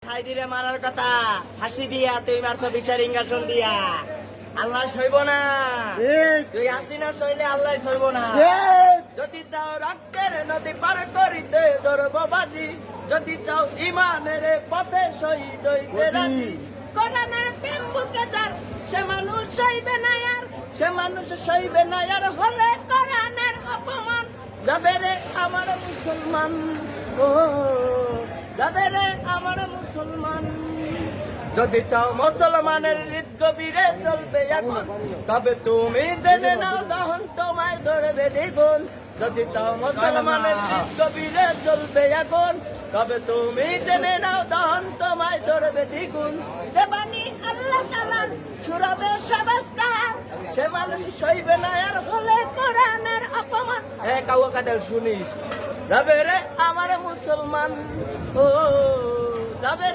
হাইদিরে মারার কথা ফাঁসি দিয়া তুই মারতো বিচার ইঙ্গাসন দিয়া আল্লাহ সইব না, তুই হাসিনা সইলে আল্লাহ সইব না। যদি চাও রক্তের নদী পার করিতে ধরব বাজি, যদি চাও ইমানের পথে শহীদ হইতে রাজি। কোরআনের প্রেম বুকে যার সে মানুষ সইবে না আর, সে মানুষ সইবে না আর হলে কোরআনের অপমান। যাবে রে আমার মুসলমান, ও যাবে রে আমার মুসলমান। যদি চাও মুসলমানের হৃদ গভীরে চলবে এখন, তবে তুমি জেনে নাও তখন তোমায় ধরবে দ্বিগুণ। যদি চাও মুসলমানের হৃদ গভীরে চলবে এখন, তবে তুমি জেনে নাও তখন তোমায় ধরবে দ্বিগুণ। দেবানি আল্লাহ তাআলার সুরবে সবাস্তার, সে মানুষ সইবে না আর হলে কোরআনের অপমান। হে কাওয়া কাদেল শুনিস, যাবে রে আমার মুসলমান, ও যাবে।